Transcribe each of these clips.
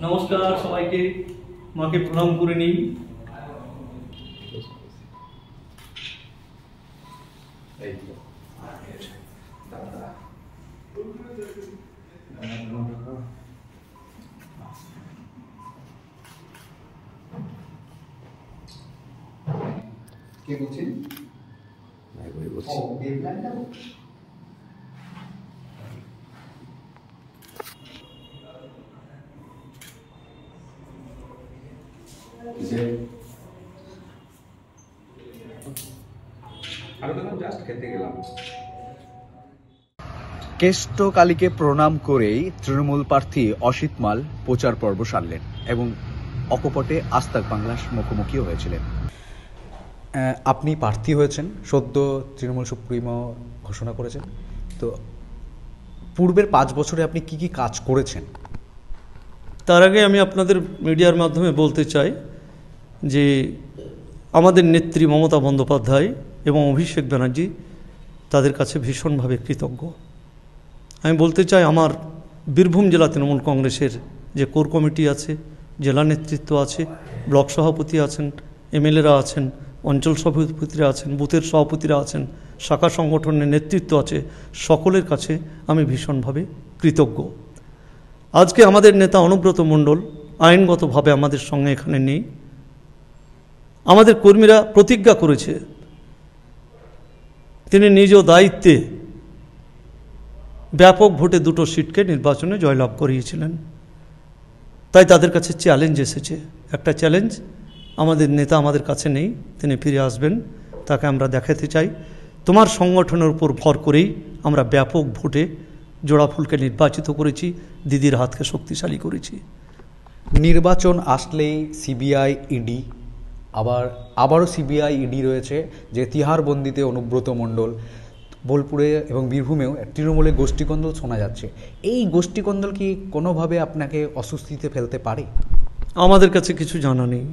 নমস্কার সবাইকে, মাকে প্রণাম করে নিই। কে বলছেন? কেষ্টকালীকে প্রণাম করেই তৃণমূল প্রার্থী অসিত মাল প্রচার পর্ব সারলেন এবং অকপটে আস্তাক বাংলার মুখোমুখিও হয়েছিলেন। আপনি প্রার্থী হয়েছেন, সদ্য তৃণমূল সুপ্রিমো ঘোষণা করেছেন, তো পূর্বের 5 বছরে আপনি কি কি কাজ করেছেন? তার আগে আমি আপনাদের মিডিয়ার মাধ্যমে বলতে চাই যে আমাদের নেত্রী মমতা বন্দ্যোপাধ্যায় এবং অভিষেক ব্যানার্জি তাদের কাছে ভীষণভাবে কৃতজ্ঞ। আমি বলতে চাই আমার বীরভূম জেলা তৃণমূল কংগ্রেসের যে কোর কমিটি আছে, জেলা নেতৃত্ব আছে, ব্লক সভাপতি আছেন, এমএলএরা আছেন, অঞ্চল সভাপতিরা আছেন, বুথের সভাপতিরা আছেন, শাখা সংগঠনের নেতৃত্ব আছে, সকলের কাছে আমি ভীষণভাবে কৃতজ্ঞ। আজকে আমাদের নেতা অনুব্রত মণ্ডল আইনগতভাবে আমাদের সঙ্গে এখানে নেই। আমাদের কর্মীরা প্রতিজ্ঞা করেছে, তিনি নিজ দায়িত্বে ব্যাপক ভোটে 2টো সিটকে নির্বাচনে জয়লাভ করিয়েছিলেন। তাই তাদের কাছে চ্যালেঞ্জ এসেছে, একটা চ্যালেঞ্জ, আমাদের নেতা আমাদের কাছে নেই, তিনি ফিরে আসবেন, তাকে আমরা দেখাতে চাই তোমার সংগঠনের উপর ভর করেই আমরা ব্যাপক ভোটে জোড়াফুলকে নির্বাচিত করেছি, দিদির হাতকে শক্তিশালী করেছি। নির্বাচন আসলেই সিবিআই, ইডি, আবারও সিবিআই, ইডি রয়েছে, যে তিহারবন্দিতে অনুব্রত মণ্ডল, বোলপুরে এবং বীরভূমেও তৃণমূলের গোষ্ঠীকন্দল শোনা যাচ্ছে। এই গোষ্ঠীকন্দল কি কোনোভাবে আপনাকে অস্বস্তিতে ফেলতে পারে? আমাদের কাছে কিছু জানা নেই,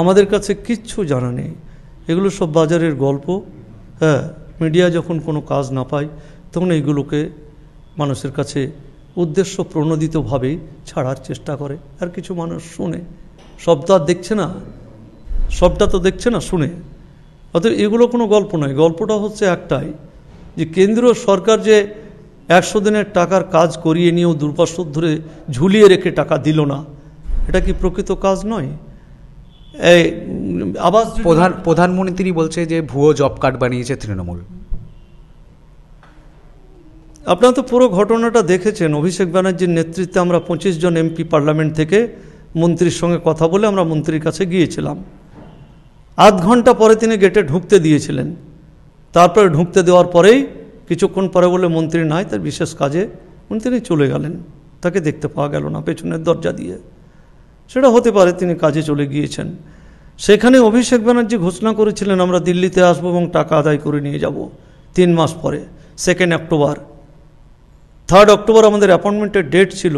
আমাদের কাছে কিচ্ছু জানা নেই, এগুলো সব বাজারের গল্প। হ্যাঁ, মিডিয়া যখন কোনো কাজ না পায় তখন এইগুলোকে মানুষের কাছে উদ্দেশ্য প্রণোদিতভাবেই ছাড়ার চেষ্টা করে, আর কিছু মানুষ শুনে, সবটা দেখছে না, সবটা তো দেখছে না, শুনে। অতএব এগুলো কোনো গল্প নয়, গল্পটা হচ্ছে একটাই, যে কেন্দ্রীয় সরকার যে 100 দিনের টাকার কাজ করিয়ে নিয়েও 2 বছর ধরে ঝুলিয়ে রেখে টাকা দিল না, এটা কি প্রকৃত কাজ নয়? এই আবাস প্রধানমন্ত্রী বলছে যে ভুয়ো জব কার্ড বানিয়েছে তৃণমূল। আপনারা তো পুরো ঘটনাটা দেখেছেন। অভিষেক ব্যানার্জির নেতৃত্বে আমরা 25 জন এমপি পার্লামেন্ট থেকে মন্ত্রীর সঙ্গে কথা বলে আমরা মন্ত্রীর কাছে গিয়েছিলাম। আধ ঘন্টা পরে তিনি গেটে ঢুকতে দিয়েছিলেন, তারপরে ঢুকতে দেওয়ার পরেই কিছুক্ষণ পরে বলে মন্ত্রী নাই, তার বিশেষ কাজে তিনি চলে গেলেন, তাকে দেখতে পাওয়া গেল না পেছনের দরজা দিয়ে। সেটা হতে পারে তিনি কাজে চলে গিয়েছেন। সেখানে অভিষেক ব্যানার্জি ঘোষণা করেছিলেন আমরা দিল্লিতে আসবো এবং টাকা আদায় করে নিয়ে যাব 3 মাস পরে, 2 অক্টোবর। 3 অক্টোবর আমাদের অ্যাপয়েন্টমেন্টের ডেট ছিল,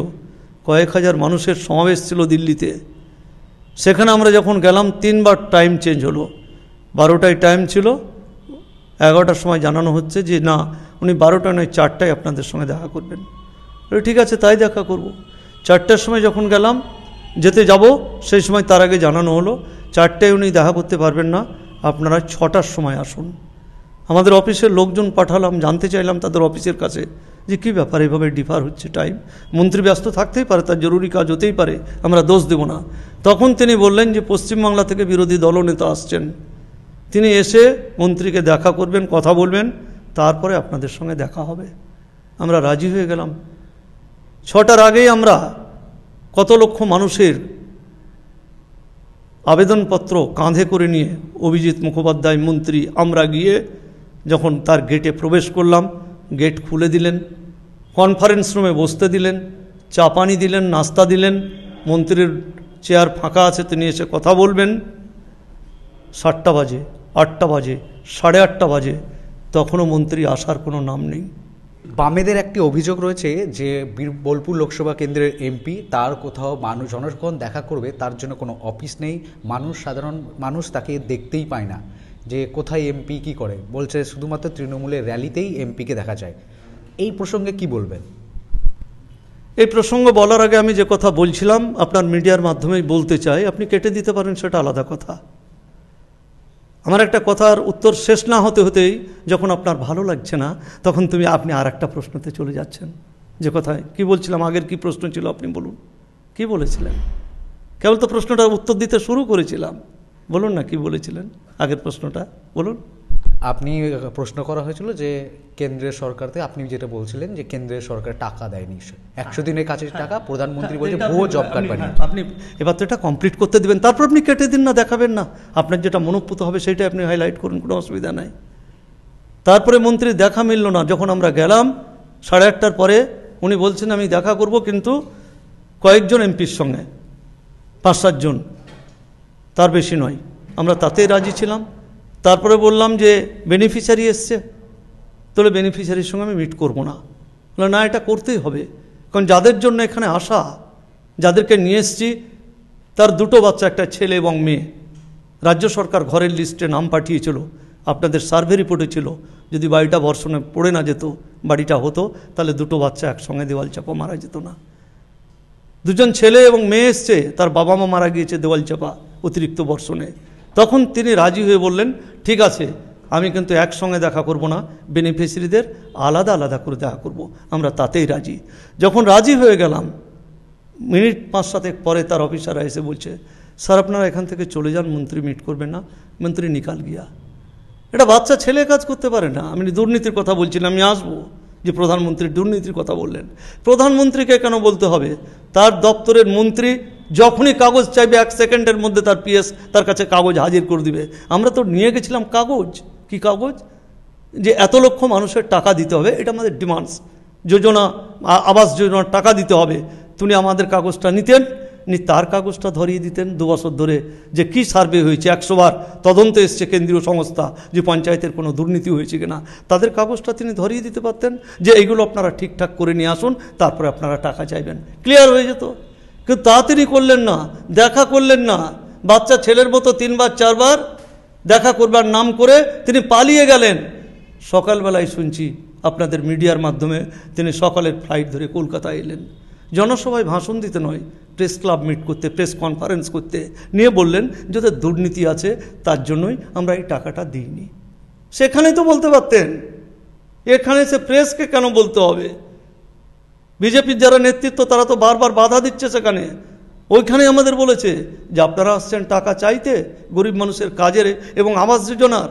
কয়েক হাজার মানুষের সমাবেশ ছিল দিল্লিতে। সেখানে আমরা যখন গেলাম 3 বার টাইম চেঞ্জ হলো, 12টায় টাইম ছিল, 11টার সময় জানানো হচ্ছে যে না, উনি 12টা নয় 4টায় আপনাদের সঙ্গে দেখা করবেন। ঠিক আছে, তাই দেখা করব। 4টার সময় যখন গেলাম, যেতে যাব, সেই সময় তার আগে জানানো হলো 4টায় উনি দেখা করতে পারবেন না, আপনারা 6টার সময় আসুন। আমাদের অফিসের লোকজন পাঠালাম, জানতে চাইলাম তাদের অফিসের কাছে যে কী ব্যাপার, এভাবে ডিফার হচ্ছে টাইম, মন্ত্রী ব্যস্ত থাকতেই পারে, তার জরুরি কাজ হতেই পারে, আমরা দোষ দেব না। তখন তিনি বললেন যে পশ্চিমবাংলা থেকে বিরোধী দলনেতা আসছেন, তিনি এসে মন্ত্রীকে দেখা করবেন, কথা বলবেন, তারপরে আপনাদের সঙ্গে দেখা হবে। আমরা রাজি হয়ে গেলাম। 6টার আগেই আমরা কত লক্ষ মানুষের আবেদনপত্র কাঁধে করে নিয়ে অভিজিৎ মুখোপাধ্যায় মন্ত্রী আমরা গিয়ে যখন তার গেটে প্রবেশ করলাম, গেট খুলে দিলেন, কনফারেন্স রুমে বসতে দিলেন, চা পানি দিলেন, নাস্তা দিলেন, মন্ত্রীর চেয়ার ফাঁকা আছে, তিনি এসে কথা বলবেন। 7টা বাজে, 8টা বাজে, 8:30 বাজে, তখনও মন্ত্রী আসার কোনো নাম নেই। বামেদের একটি অভিযোগ রয়েছে যে বোলপুর লোকসভা কেন্দ্রের এমপি, তার কোথাও জনগণ দেখা করবে তার জন্য কোনো অফিস নেই, সাধারণ মানুষ তাকে দেখতেই পায় না, যে কোথায় এমপি কি করে, বলছে শুধুমাত্র তৃণমূলের র্যালিতেই এমপিকে দেখা যায়। এই প্রসঙ্গে কি বলবেন? এই প্রসঙ্গ বলার আগে আমি যে কথা বলছিলাম আপনার মিডিয়ার মাধ্যমেই বলতে চাই, আপনি কেটে দিতে পারেন সেটা আলাদা কথা। আমার একটা কথার উত্তর শেষ না হতে হতেই যখন আপনার ভালো লাগছে না তখন আপনি আর একটা প্রশ্নতে চলে যাচ্ছেন। যে কথায় কি বলছিলাম, আগের কি প্রশ্ন ছিল আপনি বলুন, কি বলেছিলেন? কেবল তো প্রশ্নটার উত্তর দিতে শুরু করেছিলাম, বলুন না কি বলেছিলেন আগের প্রশ্নটা বলুন। আপনি প্রশ্ন করা হয়েছিল যে কেন্দ্রের সরকার থেকে, আপনি যেটা বলছিলেন যে কেন্দ্রের সরকার টাকা দেয়নি, 100 দিনের কাছের টাকা প্রধানমন্ত্রী বলছে ভুয়ো জব কার্ড বানিয়ে। আপনি এবার তো এটা কমপ্লিট করতে দিবেন, তারপর আপনি কেটে দিন না, দেখাবেন না, আপনার যেটা মনোপুত হবে সেটাই আপনি হাইলাইট করুন, কোনো অসুবিধা নাই। তারপরে মন্ত্রীর দেখা মিলল না, যখন আমরা গেলাম 8:30টার পরে উনি বলছেন আমি দেখা করব কিন্তু কয়েকজন এমপির সঙ্গে, 5-7 জন, তার বেশি নয়। আমরা তাতেই রাজি ছিলাম। তারপরে বললাম যে বেনিফিশিয়ারি এসছে, তাহলে বেনিফিশিয়ারির সঙ্গে আমি মিট করব না। না, এটা করতেই হবে, কারণ যাদের জন্য এখানে আসা, যাদেরকে নিয়ে এসছি তার 2টো বাচ্চা, একটা ছেলে এবং মেয়ে। রাজ্য সরকার ঘরের লিস্টে নাম পাঠিয়েছিল, আপনাদের সার্ভে রিপোর্টে ছিল, যদি বাড়িটা বর্ষণে পড়ে না যেত, বাড়িটা হতো, তাহলে 2টো বাচ্চা একসঙ্গে দেওয়াল চাপা মারা যেত না। 2জন ছেলে এবং মেয়ে এসছে, তার বাবা মা মারা গিয়েছে দেওয়াল চাপা অতিরিক্ত বর্ষণে। তখন তিনি রাজি হয়ে বললেন ঠিক আছে, আমি কিন্তু একসঙ্গে দেখা করব না, বেনিফিশিয়ারিদের আলাদা আলাদা করে দেখা করব। আমরা তাতেই রাজি। যখন রাজি হয়ে গেলাম, মিনিট 5-7 পরে তার অফিসাররা এসে বলছে স্যার আপনারা এখান থেকে চলে যান, মন্ত্রী মিট করবেন না, মন্ত্রী নিকাল গিয়া। এটা বাচ্চা ছেলে কাজ করতে পারে না। আমি দুর্নীতির কথা বলছিলাম, আমি আসবো যে প্রধানমন্ত্রী দুর্নীতির কথা বললেন। প্রধানমন্ত্রীকে কেন বলতে হবে? তার দপ্তরের মন্ত্রী যখনই কাগজ চাইবে 1 সেকেন্ডের মধ্যে তার পিএস তার কাছে কাগজ হাজির করে দিবে। আমরা তো নিয়ে গেছিলাম কাগজ, কি কাগজ, যে এত লক্ষ মানুষের টাকা দিতে হবে, এটা আমাদের ডিমান্ডস, যোজনা আবাস যোজনার টাকা দিতে হবে। তিনি আমাদের কাগজটা নিতেন, তার কাগজটা ধরিয়ে দিতেন 2 বছর ধরে, যে কি সার্ভে হয়েছে, 100 বার তদন্ত এসছে কেন্দ্রীয় সংস্থা যে পঞ্চায়েতের কোনো দুর্নীতি হয়েছে কিনা, তাদের কাগজটা তিনি ধরিয়ে দিতে পারতেন যে এইগুলো আপনারা ঠিকঠাক করে নিয়ে আসুন, তারপরে আপনারা টাকা চাইবেন, ক্লিয়ার হয়ে যেত। কিন্তু তা তিনি করলেন না, দেখা করলেন না। বাচ্চা ছেলের মতো 3-4 বার দেখা করবার নাম করে তিনি পালিয়ে গেলেন। সকালবেলায় শুনছি আপনাদের মিডিয়ার মাধ্যমে তিনি সকালের ফ্লাইট ধরে কলকাতায় এলেন, জনসভায় ভাষণ দিতে নয়, প্রেস ক্লাব মিট করতে, প্রেস কনফারেন্স করতে নিয়ে বললেন যদি দুর্নীতি আছে তার জন্যই আমরা এই টাকাটা দিইনি। সেখানে তো বলতে পারতেন, এখানে সে প্রেসকে কেন বলতে হবে? বিজেপির যারা নেতৃত্ব তারা তো বারবার বাধা দিচ্ছে সেখানে। ওইখানে আমাদের বলেছে যে আপনারা আসছেন টাকা চাইতে গরিব মানুষের কাজের এবং আবাস যোজনার,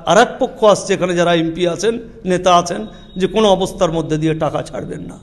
আর এক পক্ষ আসছে এখানে যারা এমপি আছেন, নেতা আছেন, যে কোনো অবস্থার মধ্যে দিয়ে টাকা ছাড়বেন না।